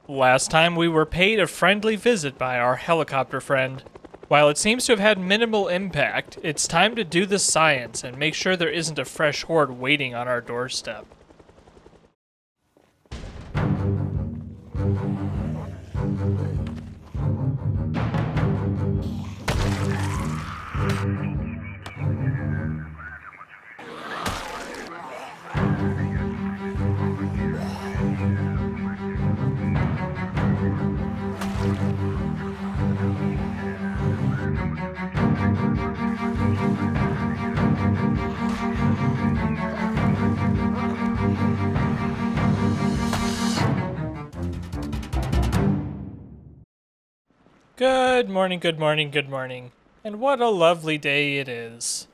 Last time we were paid a friendly visit by our helicopter friend. While it seems to have had minimal impact, it's time to do the science and make sure there isn't a fresh horde waiting on our doorstep. Good morning, good morning, good morning. And what a lovely day it is.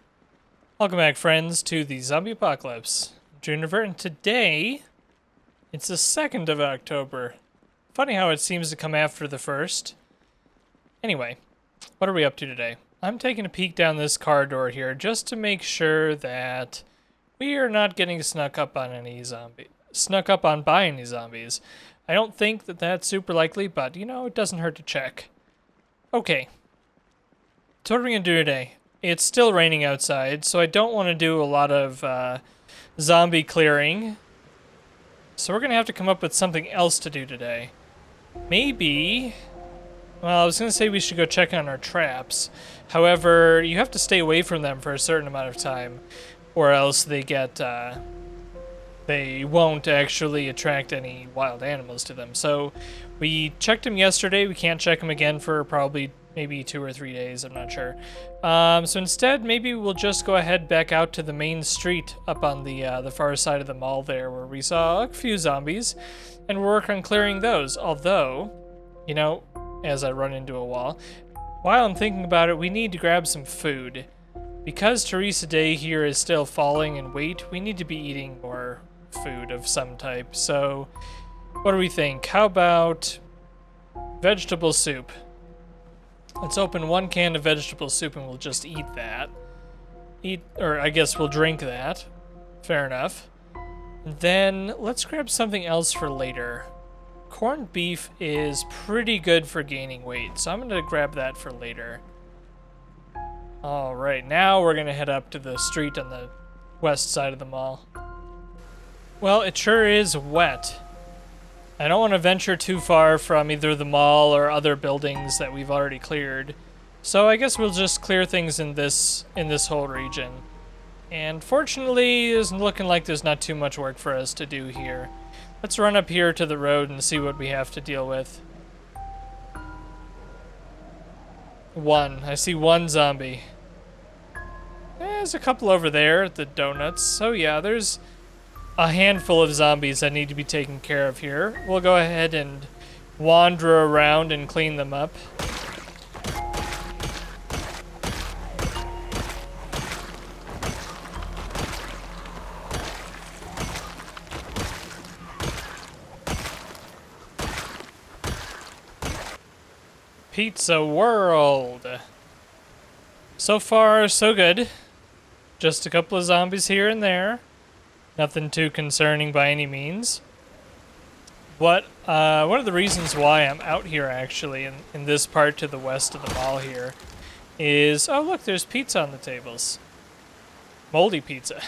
Welcome back, friends, to the Zombie Apocalypse. I'm Juniper, and today, it's the 2nd of October. Funny how it seems to come after the 1st. Anyway, what are we up to today? I'm taking a peek down this corridor here just to make sure that we are not getting snuck up on by any zombies. I don't think that that's super likely, but you know, it doesn't hurt to check. Okay, so what are we going to do today? It's still raining outside, so I don't want to do a lot of zombie clearing. So we're going to have to come up with something else to do today. Maybe, well, I was going to say we should go check on our traps. However, you have to stay away from them for a certain amount of time, or else they won't actually attract any wild animals to them. So we checked them yesterday. We can't check them again for probably maybe 2 or 3 days. I'm not sure. So instead, maybe we'll just go ahead back out to the main street up on the far side of the mall there, where we saw a few zombies, and work on clearing those. Although, you know, as I run into a wall, while I'm thinking about it, we need to grab some food. Because Teresa Day here is still falling in weight, we need to be eating more food of some type. So what do we think? How about vegetable soup? Let's open 1 can of vegetable soup and we'll just eat that. Or I guess we'll drink that. Fair enough. And then let's grab something else for later. Corned beef is pretty good for gaining weight, so I'm gonna grab that for later. Alright, now we're gonna head up to the street on the west side of the mall. Well, it sure is wet. I don't want to venture too far from either the mall or other buildings that we've already cleared. So I guess we'll just clear things in this whole region. And fortunately, it's looking like there's not too much work for us to do here. Let's run up here to the road and see what we have to deal with. I see 1 zombie. There's a couple over there at the donuts. So yeah, there's a handful of zombies that need to be taken care of here. We'll go ahead and wander around and clean them up. Pizza World. So far, so good. Just a couple of zombies here and there. Nothing too concerning by any means. One of the reasons why I'm out here actually in this part to the west of the mall here is, oh look, there's pizza on the tables. Moldy pizza.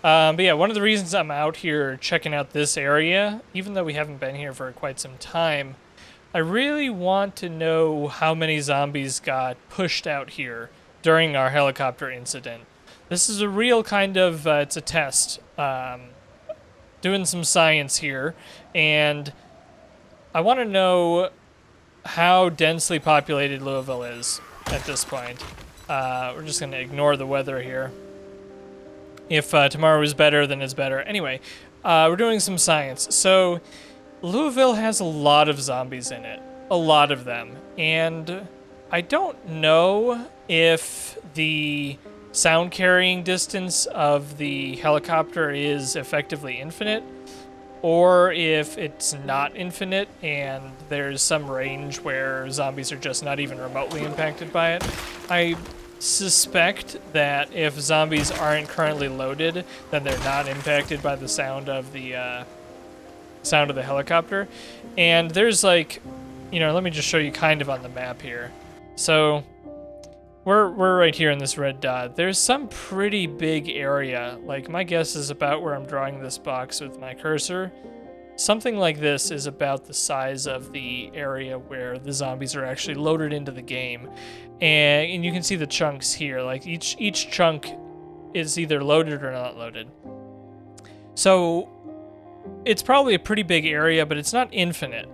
But yeah, one of the reasons I'm out here checking out this area, even though we haven't been here for quite some time, I really want to know how many zombies got pushed out here during our helicopter incident. This is a real kind of, it's a test. Doing some science here, and I want to know how densely populated Louisville is at this point. We're just going to ignore the weather here. If tomorrow is better, then it's better. Anyway, we're doing some science. So, Louisville has a lot of zombies in it. A lot of them. And I don't know if the sound carrying distance of the helicopter is effectively infinite, or if it's not infinite and there's some range where zombies are just not even remotely impacted by it. I suspect that if zombies aren't currently loaded, then they're not impacted by the sound of the sound of the helicopter. And there's like, you know, let me just show you kind of on the map here. So we're right here in this red dot. There's some pretty big area. Like, my guess is about where I'm drawing this box with my cursor. Something like this is about the size of the area where the zombies are actually loaded into the game. And you can see the chunks here. Like, each chunk is either loaded or not loaded. So it's probably a pretty big area, but it's not infinite.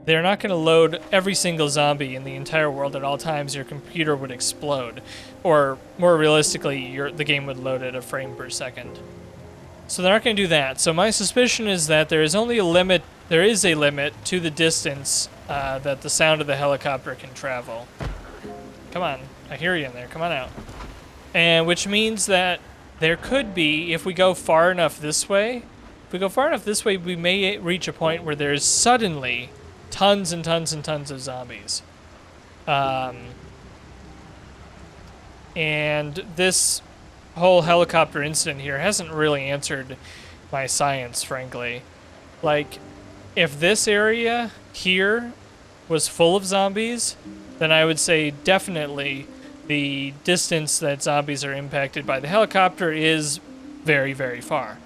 They're not going to load every single zombie in the entire world at all times. Your computer would explode. Or, more realistically, the game would load at a frame per second. So they're not going to do that. So my suspicion is that there is only a limit. There is a limit to the distance that the sound of the helicopter can travel. Come on, I hear you in there. Come on out. And which means that there could be, if we go far enough this way, we may reach a point where there's suddenly tons and tons and tons of zombies. And this whole helicopter incident here hasn't really answered my science, frankly. Like, if this area here was full of zombies, then I would say definitely the distance that zombies are impacted by the helicopter is very, very far.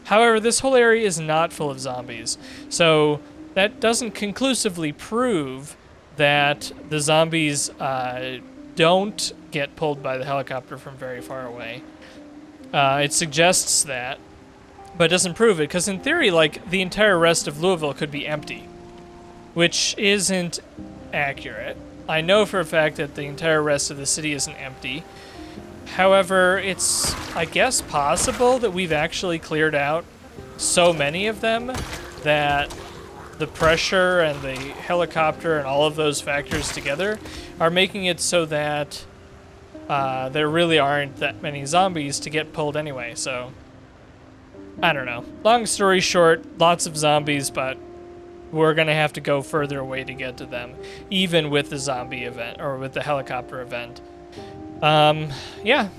However, this whole area is not full of zombies, so that doesn't conclusively prove that the zombies don't get pulled by the helicopter from very far away. It suggests that, but it doesn't prove it, because in theory, like, the entire rest of Louisville could be empty, which isn't accurate. I know for a fact that the entire rest of the city isn't empty. However, it's, I guess, possible that we've actually cleared out so many of them that the pressure and the helicopter and all of those factors together are making it so that there really aren't that many zombies to get pulled anyway. So, I don't know. Long story short, lots of zombies, but we're going to have to go further away to get to them, even with the zombie event, or with the helicopter event. Yeah.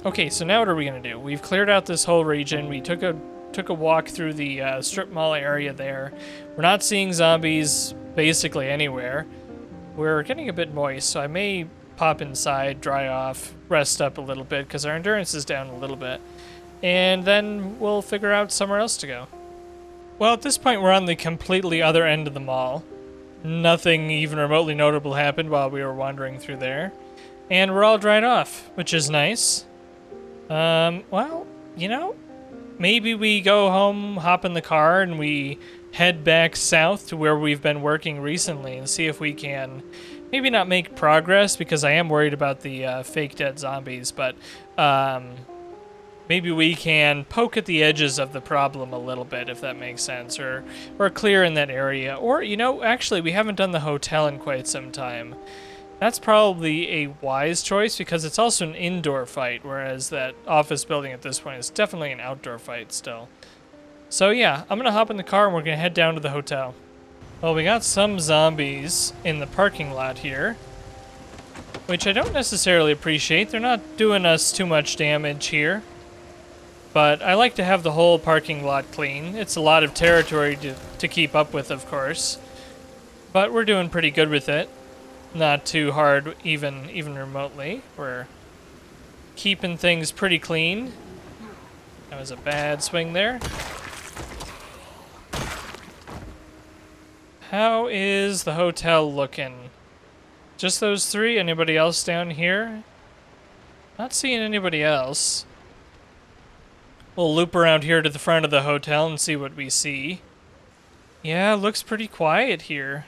Okay, so now what are we going to do? We've cleared out this whole region. We took a walk through the strip mall area there. We're not seeing zombies basically anywhere. We're getting a bit moist, so I may pop inside, dry off, rest up a little bit, because our endurance is down a little bit. And then we'll figure out somewhere else to go. Well, at this point, we're on the completely other end of the mall. Nothing even remotely notable happened while we were wandering through there. And we're all dried off, which is nice. Well, you know, maybe we go home, hop in the car, and we head back south to where we've been working recently and see if we can maybe not make progress, because I am worried about the fake dead zombies, but maybe we can poke at the edges of the problem a little bit, if that makes sense, or clear in that area. Or, you know, actually, we haven't done the hotel in quite some time. That's probably a wise choice, because it's also an indoor fight, whereas that office building at this point is definitely an outdoor fight still. So yeah, I'm going to hop in the car and we're going to head down to the hotel. Well, we got some zombies in the parking lot here, which I don't necessarily appreciate. They're not doing us too much damage here. But I like to have the whole parking lot clean. It's a lot of territory to keep up with, of course. But we're doing pretty good with it. Not too hard, even remotely. We're keeping things pretty clean. That was a bad swing there. How is the hotel looking? Just those three? Anybody else down here? Not seeing anybody else. We'll loop around here to the front of the hotel and see what we see. Yeah, looks pretty quiet here.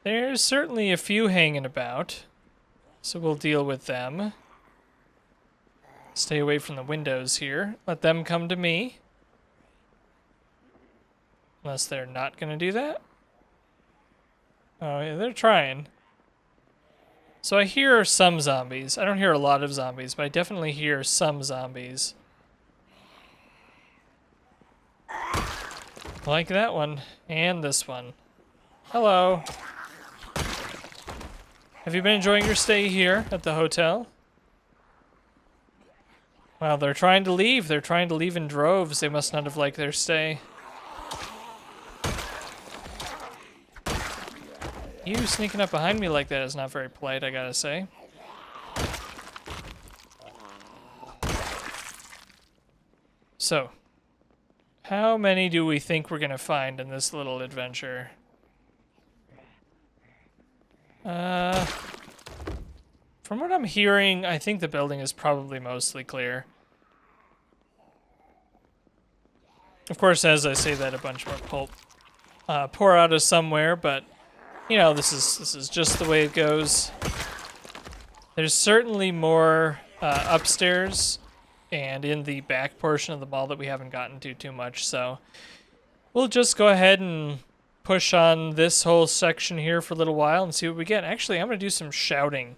There's certainly a few hanging about, so we'll deal with them. Stay away from the windows here. Let them come to me. Unless they're not going to do that. Oh, yeah, they're trying. So I hear some zombies. I don't hear a lot of zombies, but I definitely hear some zombies. Like that one, and this one. Hello. Have you been enjoying your stay here at the hotel? Well, they're trying to leave. They're trying to leave in droves. They must not have liked their stay. You sneaking up behind me like that is not very polite, I gotta say. So, how many do we think we're gonna find in this little adventure? From what I'm hearing, I think the building is probably mostly clear. Of course, as I say that, a bunch more pulp pour out of somewhere, but you know, this is just the way it goes. There's certainly more upstairs and in the back portion of the mall that we haven't gotten to too much, so we'll just go ahead and push on this whole section here for a little while and see what we get. Actually, I'm going to do some shouting.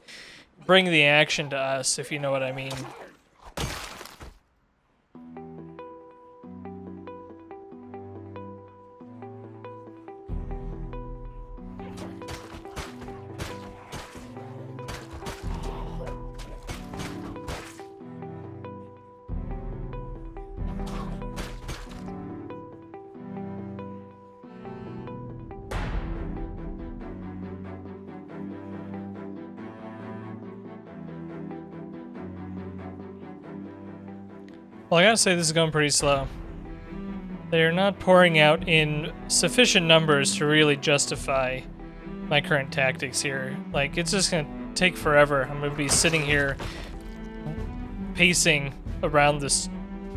Bring the action to us, if you know what I mean. Well, I gotta say this is going pretty slow. They're not pouring out in sufficient numbers to really justify my current tactics here. Like, it's just gonna take forever. I'm gonna be sitting here pacing around the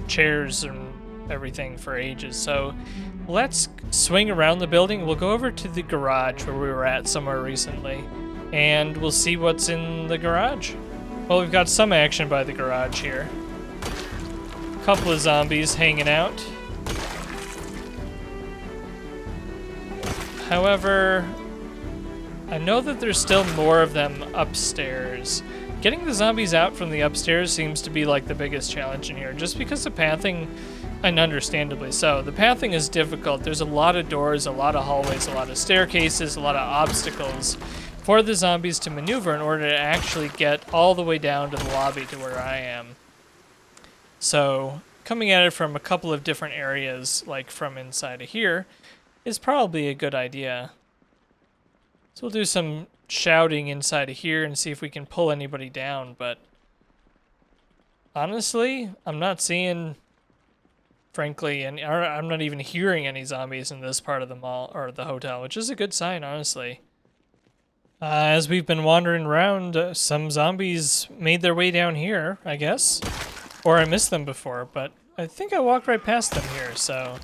chairs and everything for ages. So let's swing around the building. We'll go over to the garage where we were at somewhere recently, and we'll see what's in the garage. Well, we've got some action by the garage here. Couple of zombies hanging out. However, I know that there's still more of them upstairs. Getting the zombies out from the upstairs seems to be like the biggest challenge in here, just because the pathing, and understandably so, the pathing is difficult. There's a lot of doors, a lot of hallways, a lot of staircases, a lot of obstacles for the zombies to maneuver in order to actually get all the way down to the lobby to where I am. So, coming at it from a couple of different areas, like from inside of here, is probably a good idea. So we'll do some shouting inside of here and see if we can pull anybody down, but honestly, I'm not seeing, frankly, and I'm not even hearing any zombies in this part of the mall, or the hotel, which is a good sign, honestly. As we've been wandering around, some zombies made their way down here, I guess. Or I missed them before, but I think I walked right past them here, so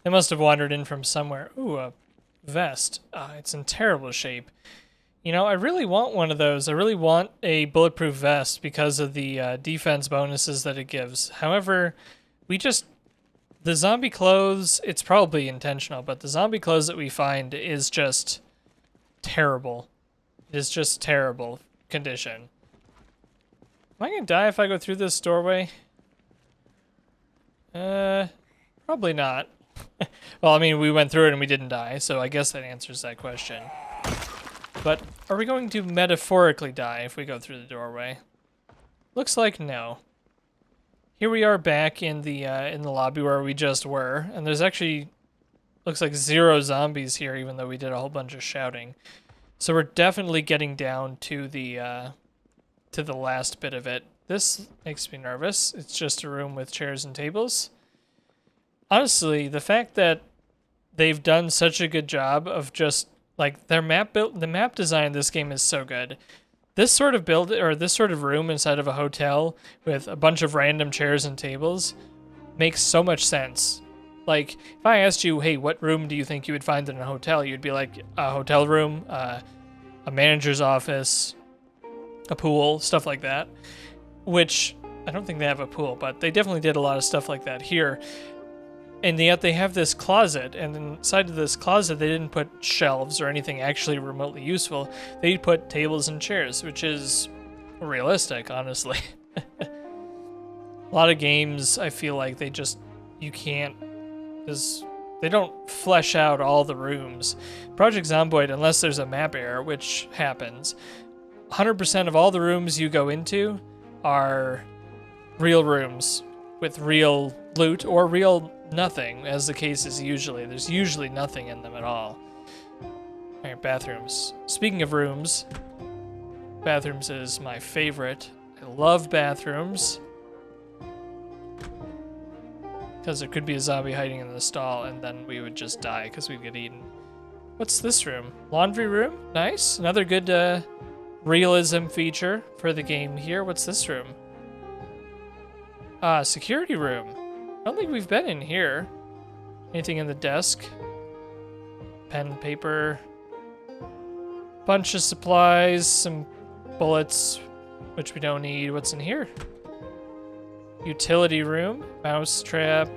they must have wandered in from somewhere. Ooh, a vest. It's in terrible shape. You know, I really want one of those. I really want a bulletproof vest because of the defense bonuses that it gives. However, the zombie clothes, it's probably intentional, but the zombie clothes that we find is just terrible. It is just terrible condition. Am I gonna die if I go through this doorway? Probably not. Well, I mean, we went through it and we didn't die, so I guess that answers that question. But are we going to metaphorically die if we go through the doorway? Looks like no. Here we are back in the lobby where we just were, and there's actually looks like 0 zombies here, even though we did a whole bunch of shouting. So we're definitely getting down to the last bit of it. This makes me nervous. It's just a room with chairs and tables. Honestly, the fact that they've done such a good job of just like the map design in this game is so good. This sort of this sort of room inside of a hotel with a bunch of random chairs and tables makes so much sense. Like, if I asked you, hey, what room do you think you would find in a hotel? You'd be like, a hotel room, a manager's office, a pool, stuff like that. Which, I don't think they have a pool, but they definitely did a lot of stuff like that here. And yet they have this closet, and inside of this closet they didn't put shelves or anything actually remotely useful. They put tables and chairs, which is realistic, honestly. A lot of games, I feel like they don't flesh out all the rooms. Project Zomboid, unless there's a map error, which happens, 100% of all the rooms you go into are real rooms with real loot or real nothing, as the case is usually. There's usually nothing in them at all. Alright, bathrooms. Speaking of rooms, bathrooms is my favorite. I love bathrooms. Because there could be a zombie hiding in the stall, and then we would just die because we'd get eaten. What's this room? Laundry room? Nice. Another good realism feature for the game here. What's this room? Security room. I don't think we've been in here. Anything in the desk? Pen, paper. Bunch of supplies, some bullets, which we don't need. What's in here? Utility room, mouse trap,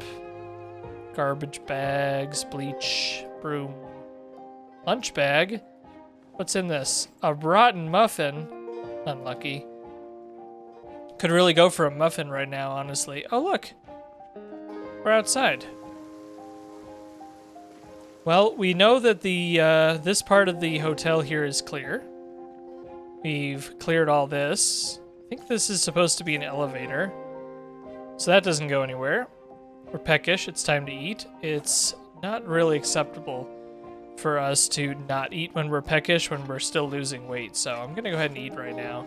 garbage bags, bleach, broom, lunch bag. What's in this? A rotten muffin. Unlucky. Could really go for a muffin right now, honestly. Oh, look. We're outside. Well, we know that the this part of the hotel here is clear. We've cleared all this. I think this is supposed to be an elevator. So that doesn't go anywhere. We're peckish. It's time to eat. It's not really acceptable for us to not eat when we're peckish, when we're still losing weight. So I'm going to go ahead and eat right now.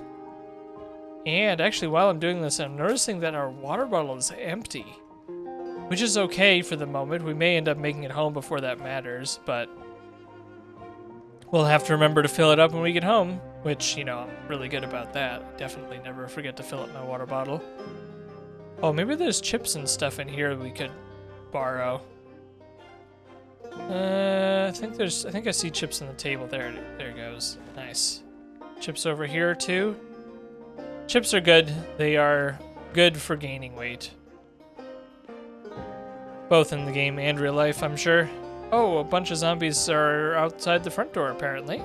And actually, while I'm doing this, I'm noticing that our water bottle is empty. Which is okay for the moment. We may end up making it home before that matters, but we'll have to remember to fill it up when we get home, which, you know, I'm really good about that. Definitely never forget to fill up my water bottle. Oh, maybe there's chips and stuff in here we could borrow. I think I see chips on the table. There it goes. Nice. Chips over here too. Chips are good. They are good for gaining weight. Both in the game and real life, I'm sure. Oh, a bunch of zombies are outside the front door, apparently.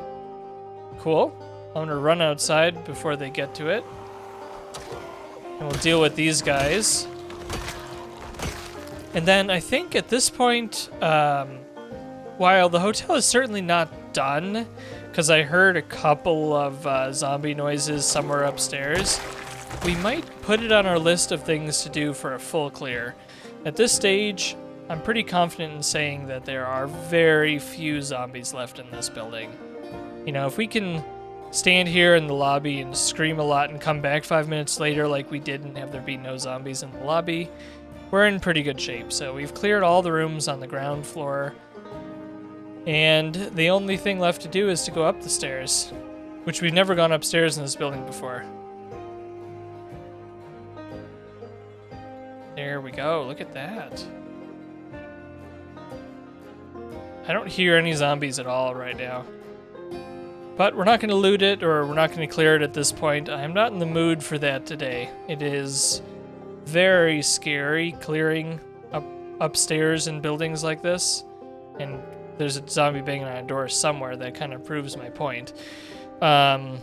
Cool. I'm gonna run outside before they get to it. And we'll deal with these guys. And then I think at this point, while the hotel is certainly not done, because I heard a couple of zombie noises somewhere upstairs, we might put it on our list of things to do for a full clear. At this stage, I'm pretty confident in saying that there are very few zombies left in this building. You know, if we can stand here in the lobby and scream a lot and come back 5 minutes later like we did and have there be no zombies in the lobby, we're in pretty good shape. So we've cleared all the rooms on the ground floor, and the only thing left to do is to go up the stairs, which we've never gone upstairs in this building before. There we go, look at that. I don't hear any zombies at all right now. But we're not going to loot it, or we're not going to clear it at this point. I'm not in the mood for that today. It is very scary clearing upstairs in buildings like this. And there's a zombie banging on a door somewhere. That kind of proves my point. And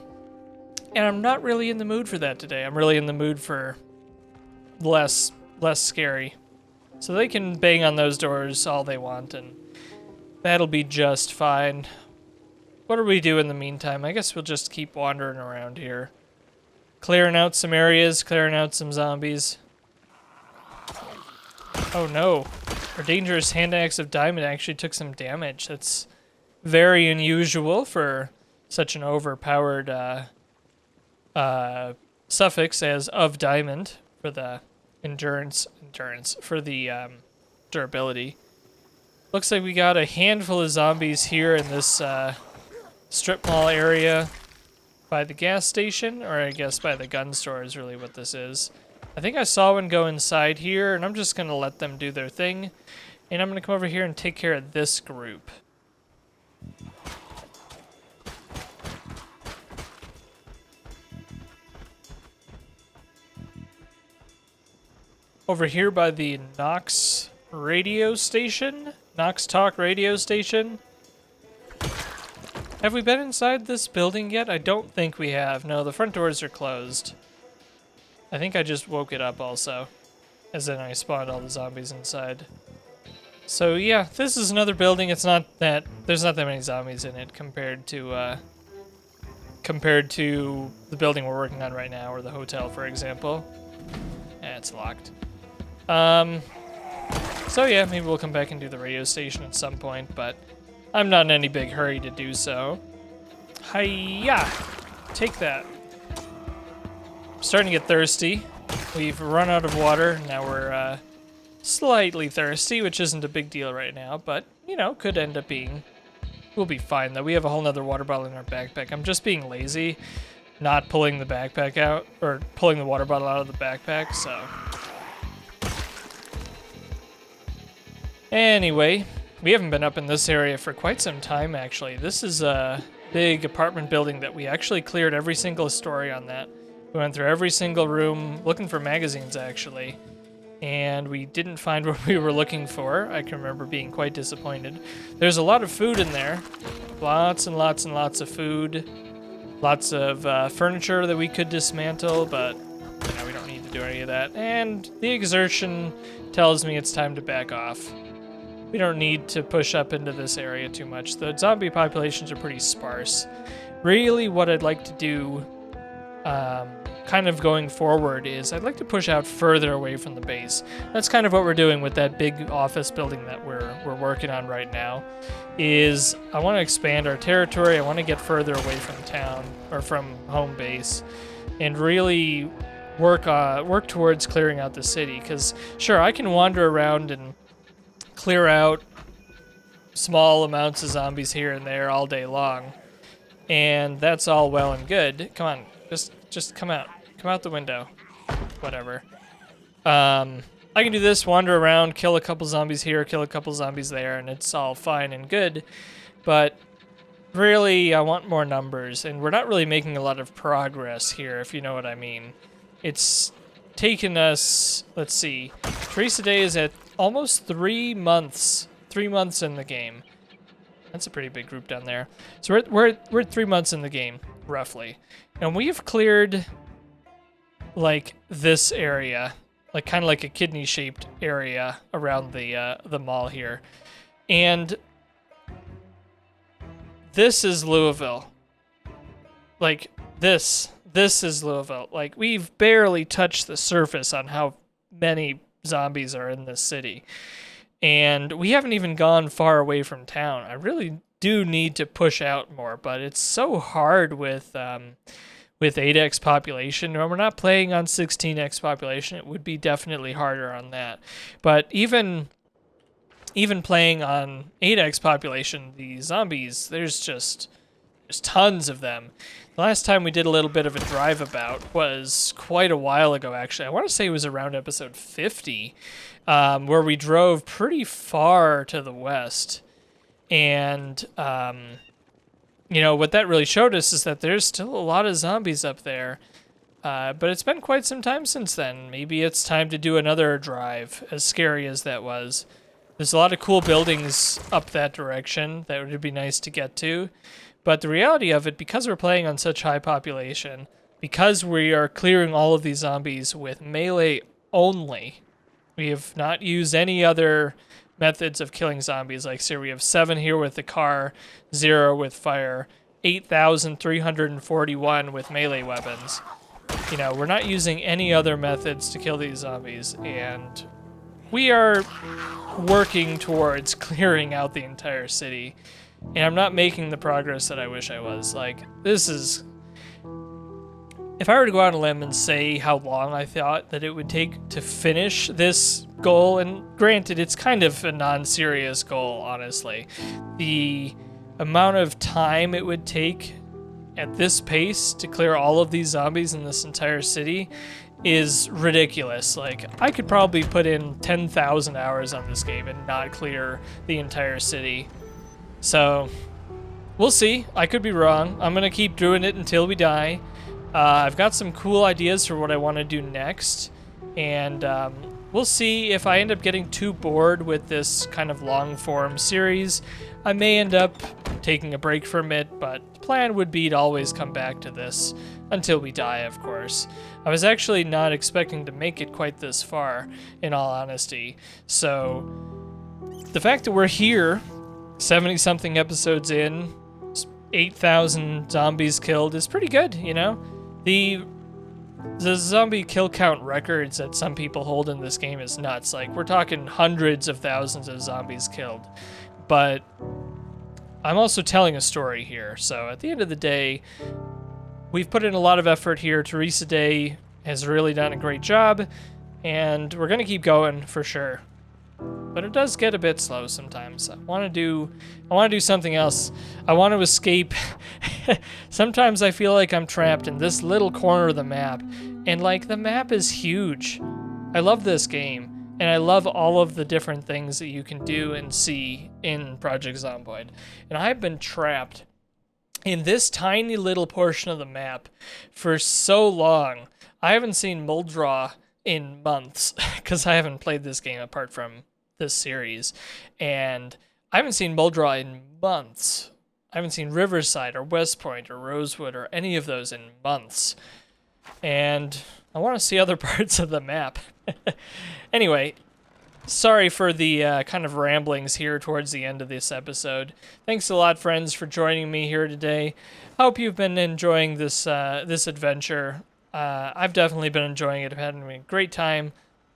I'm not really in the mood for that today. I'm really in the mood for less scary. So they can bang on those doors all they want, and that'll be just fine. What do we do in the meantime? I guess we'll just keep wandering around here. Clearing out some areas, clearing out some zombies. Oh no. Our dangerous hand axe of diamond actually took some damage. That's very unusual for such an overpowered suffix as of diamond for the endurance, for the durability. Looks like we got a handful of zombies here in this strip mall area by the gas station, or I guess by the gun store is really what this is. I think I saw one go inside here, and I'm just going to let them do their thing. And I'm going to come over here and take care of this group. Over here by the Knox radio station, Knox Talk radio station. Have we been inside this building yet? I don't think we have. No, the front doors are closed. I think I just woke it up also, as then I spawned all the zombies inside. So yeah, this is another building. It's not that there's not that many zombies in it compared to the building we're working on right now, or the hotel, for example. It's locked. So yeah, maybe we'll come back and do the radio station at some point, but I'm not in any big hurry to do so. Hiya! Take that. I'm starting to get thirsty. We've run out of water. Now we're slightly thirsty, which isn't a big deal right now, but, you know, could end up being. We'll be fine, though. We have a whole nother water bottle in our backpack. I'm just being lazy, not pulling the backpack out, or pulling the water bottle out of the backpack, so. Anyway, we haven't been up in this area for quite some time, actually. This is a big apartment building that we actually cleared every single story on that. We went through every single room looking for magazines, actually, and we didn't find what we were looking for. I can remember being quite disappointed. There's a lot of food in there. Lots and lots and lots of food. Lots of furniture that we could dismantle, but you know, we don't need to do any of that. And the exertion tells me it's time to back off. We don't need to push up into this area too much. The zombie populations are pretty sparse. Really, what I'd like to do, kind of going forward, is I'd like to push out further away from the base. That's kind of what we're doing with that big office building that we're working on right now. Is I want to expand our territory. I want to get further away from town or from home base, and really work towards clearing out the city. Because sure, I can wander around and clear out small amounts of zombies here and there all day long, and that's all well and good. Come on, just come out the window, whatever. I can do this, wander around, kill a couple zombies here, kill a couple zombies there, and it's all fine and good, but really I want more numbers, and we're not really making a lot of progress here, if you know what I mean. It's taken us, let's see, Teresa Day is at almost 3 months. 3 months in the game. That's a pretty big group down there. So we're at 3 months in the game, roughly. And we've cleared, like, this area. Like, kind of like a kidney-shaped area around the mall here. And this is Louisville. Like, this is Louisville. Like, we've barely touched the surface on how many zombies are in this city, and we haven't even gone far away from town. I really do need to push out more, but it's so hard with 8x population. When we're not playing on 16x population, it would be definitely harder on that. But even playing on 8x population, the zombies, there's tons of them. The last time we did a little bit of a drive about was quite a while ago, actually. I want to say it was around episode 50, where we drove pretty far to the west. And, you know, what that really showed us is that there's still a lot of zombies up there. But it's been quite some time since then. Maybe it's time to do another drive, as scary as that was. There's a lot of cool buildings up that direction that would be nice to get to. But the reality of it, because we're playing on such high population, because we are clearing all of these zombies with melee only, we have not used any other methods of killing zombies. Like, so we have 7 here with the car, 0 with fire, 8,341 with melee weapons. You know, we're not using any other methods to kill these zombies, and we are working towards clearing out the entire city. And I'm not making the progress that I wish I was. Like, this is... If I were to go out on a limb and say how long I thought that it would take to finish this goal, and granted, it's kind of a non-serious goal, honestly. The amount of time it would take at this pace to clear all of these zombies in this entire city is ridiculous. Like, I could probably put in 10,000 hours on this game and not clear the entire city. So, we'll see. I could be wrong. I'm going to keep doing it until we die. I've got some cool ideas for what I want to do next. And we'll see if I end up getting too bored with this kind of long-form series. I may end up taking a break from it, but the plan would be to always come back to this until we die, of course. I was actually not expecting to make it quite this far, in all honesty. So, the fact that we're here 70-something episodes in, 8,000 zombies killed is pretty good, you know? The The zombie kill count records that some people hold in this game is nuts. Like, we're talking hundreds of thousands of zombies killed. But I'm also telling a story here. So at the end of the day, we've put in a lot of effort here. Teresa Day has really done a great job, and we're going to keep going for sure. But it does get a bit slow sometimes. I want to do something else. I want to escape. Sometimes I feel like I'm trapped in this little corner of the map, and like the map is huge. I love this game, and I love all of the different things that you can do and see in Project Zomboid. And I've been trapped in this tiny little portion of the map for so long. I haven't seen Muldraw in months because I haven't played this game apart from this series, and I haven't seen Muldraw in months. I haven't seen Riverside or West Point or Rosewood or any of those in months, and I want to see other parts of the map. Anyway, sorry for the kind of ramblings here towards the end of this episode. Thanks a lot, friends, for joining me here today. Hope you've been enjoying this this adventure. I've definitely been enjoying it. I've had a great time.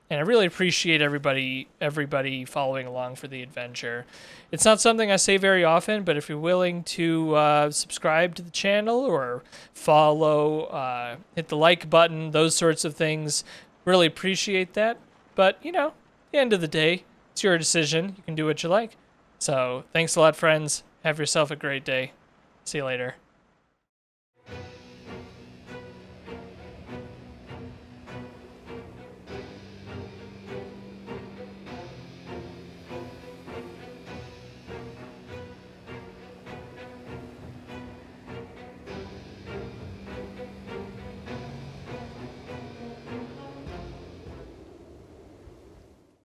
And I really appreciate everybody following along for the adventure. It's not something I say very often, but if you're willing to subscribe to the channel or follow, hit the like button, those sorts of things, really appreciate that. But, you know, at the end of the day, it's your decision. You can do what you like. So thanks a lot, friends. Have yourself a great day. See you later.